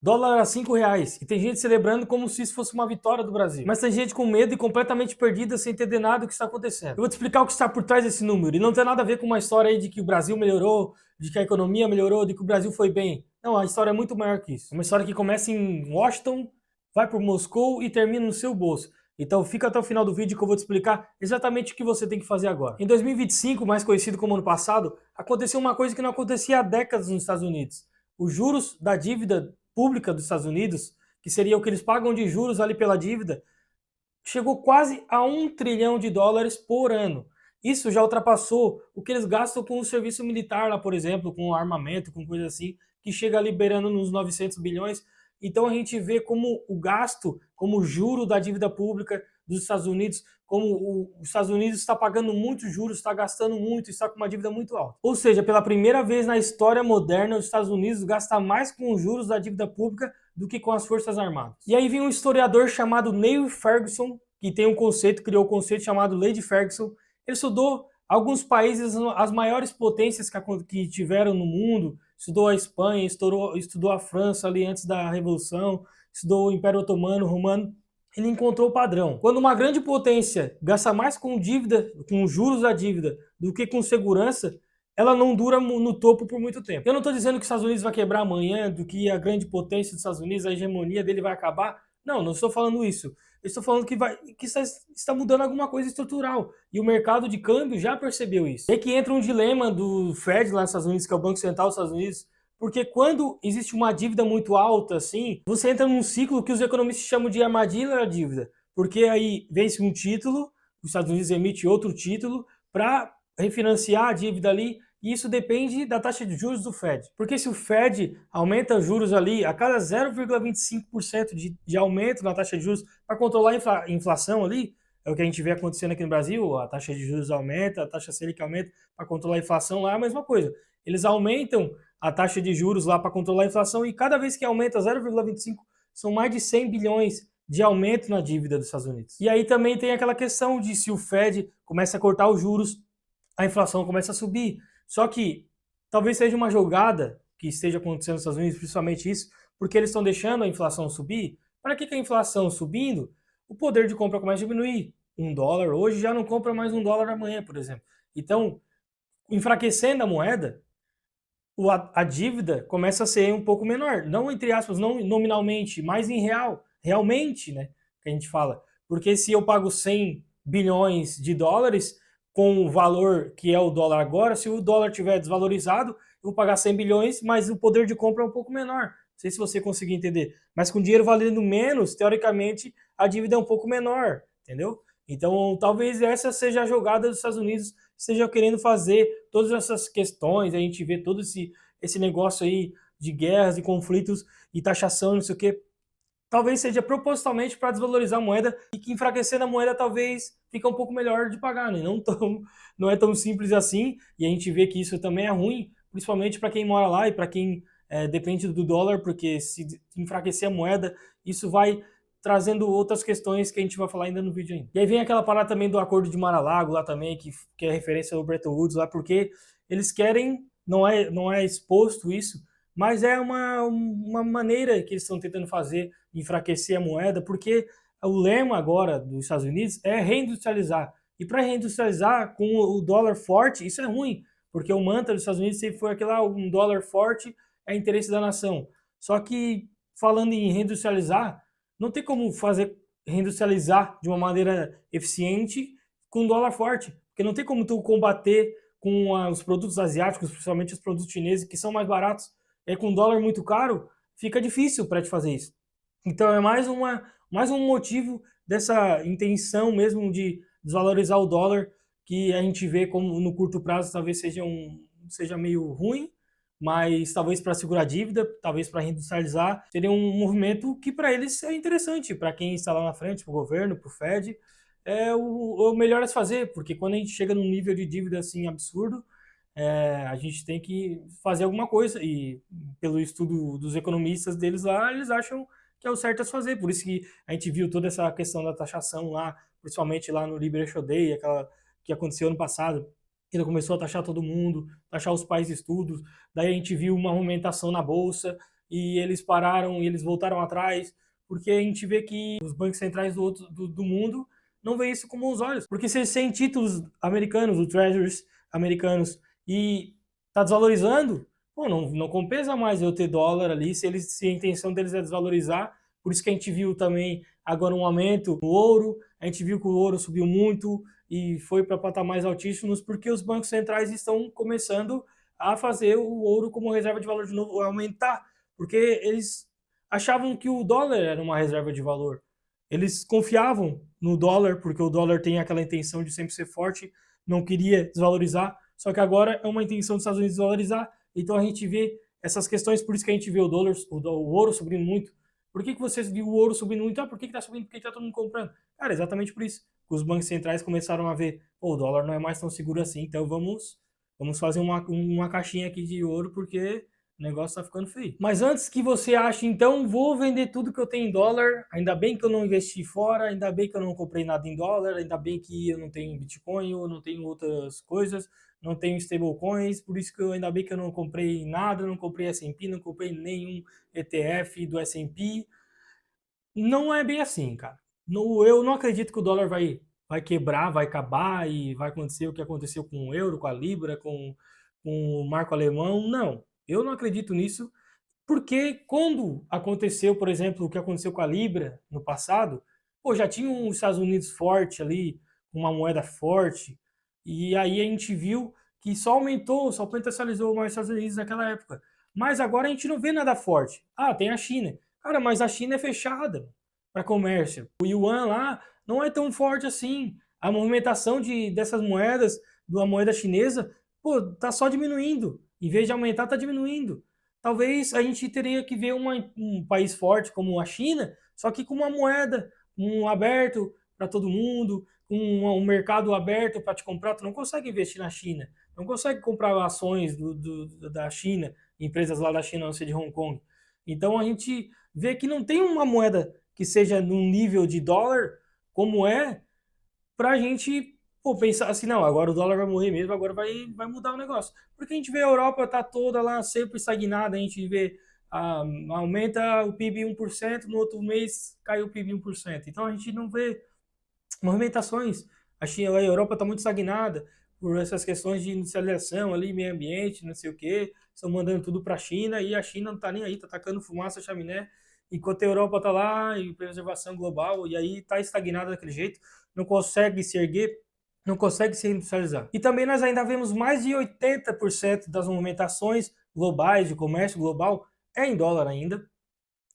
Dólar a R$ 5 e tem gente celebrando como se isso fosse uma vitória do Brasil. Mas tem gente com medo e completamente perdida sem entender nada do que está acontecendo. Eu vou te explicar o que está por trás desse número. E não tem nada a ver com uma história aí de que o Brasil melhorou, de que a economia melhorou, de que o Brasil foi bem. Não, a história é muito maior que isso. É uma história que começa em Washington, vai por Moscou e termina no seu bolso. Então fica até o final do vídeo que eu vou te explicar exatamente o que você tem que fazer agora. Em 2025, mais conhecido como ano passado, aconteceu uma coisa que não acontecia há décadas nos Estados Unidos. Os juros da dívida pública dos Estados Unidos, que seria o que eles pagam de juros ali pela dívida, chegou quase a US$ 1 trilhão por ano. Isso já ultrapassou o que eles gastam com o serviço militar lá, por exemplo, com armamento, com coisa assim, que chega liberando nos 900 bilhões. Então a gente vê como o gasto, como o juro da dívida pública dos Estados Unidos, como os Estados Unidos está pagando muitos juros, está gastando muito, está com uma dívida muito alta. Ou seja, pela primeira vez na história moderna, os Estados Unidos gastam mais com os juros da dívida pública do que com as Forças Armadas. E aí vem um historiador chamado Neil Ferguson, que tem um conceito, criou um conceito chamado Lei de Ferguson. Ele estudou alguns países, as maiores potências que tiveram no mundo, estudou a Espanha, estudou a França ali antes da Revolução, estudou o Império Otomano, Romano. Ele encontrou o padrão. Quando uma grande potência gasta mais com dívida, com juros da dívida, do que com segurança, ela não dura no topo por muito tempo. Eu não estou dizendo que os Estados Unidos vai quebrar amanhã, do que a grande potência dos Estados Unidos, a hegemonia dele vai acabar. Não, não estou falando isso. Eu estou falando que está mudando alguma coisa estrutural. E o mercado de câmbio já percebeu isso. E aí que entra um dilema do Fed lá nos Estados Unidos, que é o Banco Central dos Estados Unidos, porque quando existe uma dívida muito alta, assim, você entra num ciclo que os economistas chamam de armadilha da dívida. Porque aí vence um título, os Estados Unidos emite outro título para refinanciar a dívida ali, e isso depende da taxa de juros do Fed. Porque se o Fed aumenta os juros ali a cada 0,25% de aumento na taxa de juros para controlar a inflação ali, é o que a gente vê acontecendo aqui no Brasil, a taxa de juros aumenta, a taxa Selic aumenta para controlar a inflação lá, é a mesma coisa. Eles aumentam a taxa de juros lá para controlar a inflação e cada vez que aumenta 0,25 são mais de 100 bilhões de aumento na dívida dos Estados Unidos. E aí também tem aquela questão de se o Fed começa a cortar os juros, a inflação começa a subir. Só que talvez seja uma jogada que esteja acontecendo nos Estados Unidos, principalmente isso, porque eles estão deixando a inflação subir. Para que a inflação subindo, o poder de compra começa a diminuir. $1 hoje já não compra mais $1 amanhã, por exemplo. Então, enfraquecendo a moeda, a dívida começa a ser um pouco menor. Não entre aspas, não nominalmente, mas em realmente, né? Que a gente fala. Porque se eu pago 100 bilhões de dólares com o valor que é o dólar agora, se o dólar tiver desvalorizado, eu vou pagar 100 bilhões, mas o poder de compra é um pouco menor. Não sei se você conseguir entender. Mas com dinheiro valendo menos, teoricamente, a dívida é um pouco menor, entendeu? Então, talvez essa seja a jogada dos Estados Unidos, esteja querendo fazer todas essas questões, a gente vê todo esse negócio aí de guerras e conflitos e taxação, não sei o quê, talvez seja propositalmente para desvalorizar a moeda e que enfraquecendo a moeda talvez fica um pouco melhor de pagar, né? Não é tão simples assim e a gente vê que isso também é ruim, principalmente para quem mora lá e para quem depende do dólar, porque se enfraquecer a moeda, isso vai trazendo outras questões que a gente vai falar ainda no vídeo ainda. E aí vem aquela parada também do Acordo de Mar-a-Lago lá também, que é referência ao Bretton Woods lá, porque eles querem, não é exposto isso, mas é uma maneira que eles estão tentando fazer de enfraquecer a moeda, porque o lema agora dos Estados Unidos é reindustrializar. E para reindustrializar com o dólar forte, isso é ruim, porque o mantra dos Estados Unidos sempre foi aquele lá, um dólar forte é interesse da nação. Só que, falando em reindustrializar, não tem como fazer reindustrializar de uma maneira eficiente com dólar forte, porque não tem como tu combater com os produtos asiáticos, principalmente os produtos chineses, que são mais baratos, com dólar muito caro, fica difícil para te fazer isso. Então é mais um motivo dessa intenção mesmo de desvalorizar o dólar, que a gente vê como no curto prazo talvez seja meio ruim, mas talvez para segurar a dívida, talvez para reindustrializar, seria um movimento que para eles é interessante, para quem está lá na frente, para o governo, para o Fed, é o melhor a se fazer, porque quando a gente chega num nível de dívida assim absurdo, a gente tem que fazer alguma coisa, e pelo estudo dos economistas deles lá, eles acham que é o certo a se fazer, por isso que a gente viu toda essa questão da taxação lá, principalmente lá no Liberation Day, aquela que aconteceu ano passado, ele começou a taxar todo mundo, taxar os países tudo, daí a gente viu uma movimentação na bolsa, e eles pararam e eles voltaram atrás, porque a gente vê que os bancos centrais do mundo não veem isso com bons olhos. Porque se eles têm títulos americanos, os treasuries americanos, e tá desvalorizando, pô, não compensa mais eu ter dólar ali se a intenção deles é desvalorizar. Por isso que a gente viu também agora um aumento no ouro, a gente viu que o ouro subiu muito e foi para patamares altíssimos, porque os bancos centrais estão começando a fazer o ouro como reserva de valor de novo, aumentar, porque eles achavam que o dólar era uma reserva de valor. Eles confiavam no dólar, porque o dólar tem aquela intenção de sempre ser forte, não queria desvalorizar, só que agora é uma intenção dos Estados Unidos desvalorizar, então a gente vê essas questões, por isso que a gente vê o ouro subindo muito. Por que vocês viram o ouro subindo muito? Ah, por que está subindo? Por que está todo mundo comprando? Cara, exatamente por isso. Os bancos centrais começaram a ver, o dólar não é mais tão seguro assim, então vamos fazer uma caixinha aqui de ouro, porque o negócio tá ficando feio. Mas antes que você ache, então, vou vender tudo que eu tenho em dólar, ainda bem que eu não investi fora, ainda bem que eu não comprei nada em dólar, ainda bem que eu não tenho Bitcoin, eu não tenho outras coisas, não tenho stablecoins, por isso que ainda bem que eu não comprei nada, não comprei S&P, não comprei nenhum ETF do S&P. Não é bem assim, cara. Eu não acredito que o dólar vai quebrar, vai acabar e vai acontecer o que aconteceu com o euro, com a libra, com o marco alemão. Não, eu não acredito nisso, porque quando aconteceu, por exemplo, o que aconteceu com a libra no passado, pô, já tinha os Estados Unidos forte ali, uma moeda forte, e aí a gente viu que só aumentou, só potencializou mais os Estados Unidos naquela época. Mas agora a gente não vê nada forte. Ah, tem a China. Cara, mas a China é fechada para comércio. O yuan lá não é tão forte assim. A movimentação dessas moedas, da moeda chinesa, pô, tá só diminuindo. Em vez de aumentar, tá diminuindo. Talvez a gente teria que ver um país forte como a China, só que com uma moeda aberto para todo mundo, com um mercado aberto para te comprar. Tu não consegue investir na China, não consegue comprar ações da China, empresas lá da China, não sei de Hong Kong. Então a gente vê que não tem uma moeda que seja num nível de dólar como é, para a gente pensar assim, não, agora o dólar vai morrer mesmo, agora vai mudar o negócio. Porque a gente vê a Europa tá toda lá sempre estagnada, a gente vê aumenta o PIB 1%, no outro mês caiu o PIB 1%. Então a gente não vê movimentações. A Europa está muito estagnada por essas questões de industrialização ali, meio ambiente, não sei o quê. Estão mandando tudo para a China e a China não está nem aí, está tacando fumaça, chaminé, enquanto a Europa está lá em preservação global e aí está estagnada daquele jeito, não consegue se erguer, não consegue se industrializar. E também nós ainda vemos mais de 80% das movimentações globais, de comércio global, é em dólar ainda.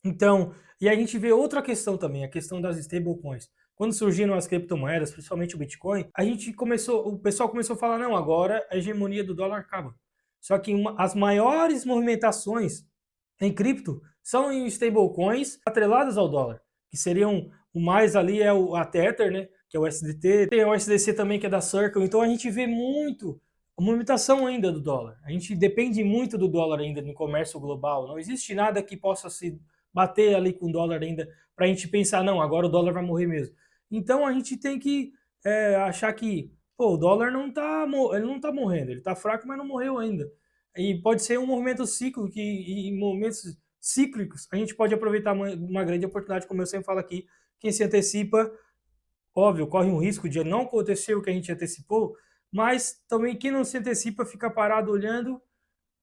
Então, e a gente vê outra questão também, a questão das stablecoins. Quando surgiram as criptomoedas, principalmente o Bitcoin, o pessoal começou a falar, não, agora a hegemonia do dólar acaba. Só que as maiores movimentações em cripto são em stablecoins atreladas ao dólar, que seriam o mais ali a Tether, né, que é o USDT, tem o USDC também que é da Circle. Então a gente vê muito a movimentação ainda do dólar. A gente depende muito do dólar ainda no comércio global. Não existe nada que possa se bater ali com o dólar ainda para a gente pensar, não, agora o dólar vai morrer mesmo. Então a gente tem que achar que o dólar ele não tá morrendo, ele tá fraco, mas não morreu ainda. E pode ser um movimento cíclico, que em momentos cíclicos a gente pode aproveitar uma grande oportunidade, como eu sempre falo aqui, quem se antecipa, óbvio, corre um risco de não acontecer o que a gente antecipou, mas também quem não se antecipa fica parado olhando,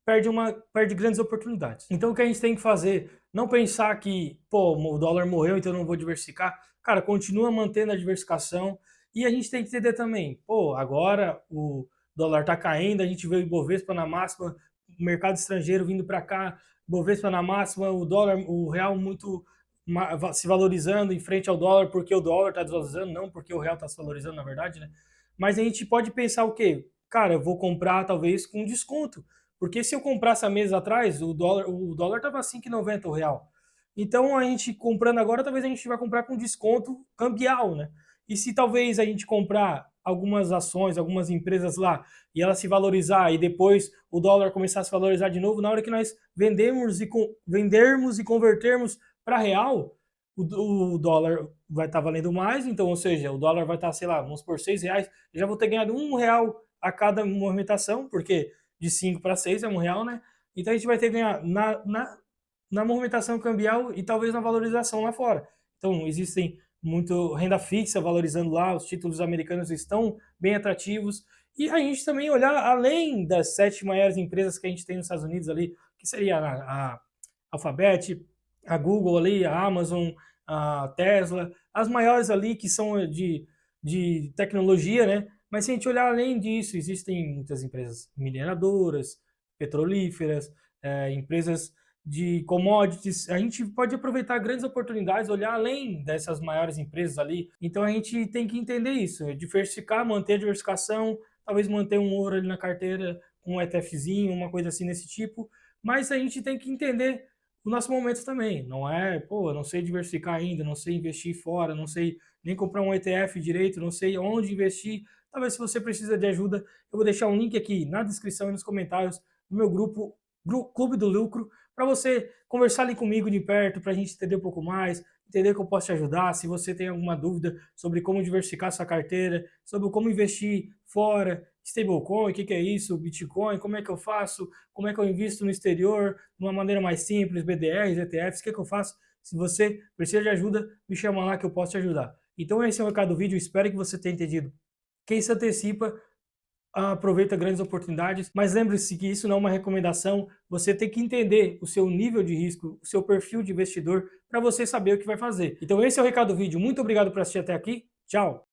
perde grandes oportunidades. Então o que a gente tem que fazer, não pensar que, o dólar morreu, então eu não vou diversificar. Cara, continua mantendo a diversificação. E a gente tem que entender também, agora o dólar tá caindo, a gente vê o Ibovespa na máxima, o mercado estrangeiro vindo para cá, Ibovespa na máxima, o real muito se valorizando em frente ao dólar, porque o dólar está desvalorizando, não porque o real está se valorizando, na verdade, né? Mas a gente pode pensar o quê? Cara, eu vou comprar talvez com desconto. Porque se eu comprasse há meses atrás, o dólar estava 5,90 o real. Então a gente comprando agora, talvez a gente vai comprar com desconto cambial, né? E se talvez a gente comprar algumas ações, algumas empresas lá, e ela se valorizar e depois o dólar começar a se valorizar de novo, na hora que nós vendermos e convertermos para real, o dólar vai estar valendo mais, então, ou seja, o dólar vai estar, sei lá, vamos por R$ 6, eu já vou ter ganhado R$ 1 a cada movimentação, porque de 5 para 6 é R$ 1, né? Então a gente vai ter que ganhar na movimentação cambial e talvez na valorização lá fora. Então, existem muito renda fixa valorizando lá, os títulos americanos estão bem atrativos. E a gente também olhar além das 7 maiores empresas que a gente tem nos Estados Unidos ali, que seria a Alphabet, a Google ali, a Amazon, a Tesla, as maiores ali que são de tecnologia, né? Mas se a gente olhar além disso, existem muitas empresas mineradoras, petrolíferas, empresas de commodities. A gente pode aproveitar grandes oportunidades, olhar além dessas maiores empresas ali. Então a gente tem que entender isso, diversificar, manter a diversificação, talvez manter um ouro ali na carteira, um ETFzinho, uma coisa assim desse tipo. Mas a gente tem que entender o nosso momento também. Não é, pô, eu não sei diversificar ainda, não sei investir fora, não sei nem comprar um ETF direito, não sei onde investir. Talvez se você precisa de ajuda, eu vou deixar um link aqui na descrição e nos comentários do meu grupo Clube do Lucro, para você conversar ali comigo de perto, para a gente entender um pouco mais, entender que eu posso te ajudar. Se você tem alguma dúvida sobre como diversificar sua carteira, sobre como investir fora, stablecoin, o que é isso, Bitcoin, como é que eu faço, como é que eu invisto no exterior, de uma maneira mais simples, BDRs, ETFs, o que eu faço? Se você precisa de ajuda, me chama lá que eu posso te ajudar. Então esse é o recado do vídeo, espero que você tenha entendido. Quem se antecipa aproveita grandes oportunidades, mas lembre-se que isso não é uma recomendação, você tem que entender o seu nível de risco, o seu perfil de investidor, para você saber o que vai fazer. Então esse é o recado do vídeo, muito obrigado por assistir até aqui, tchau!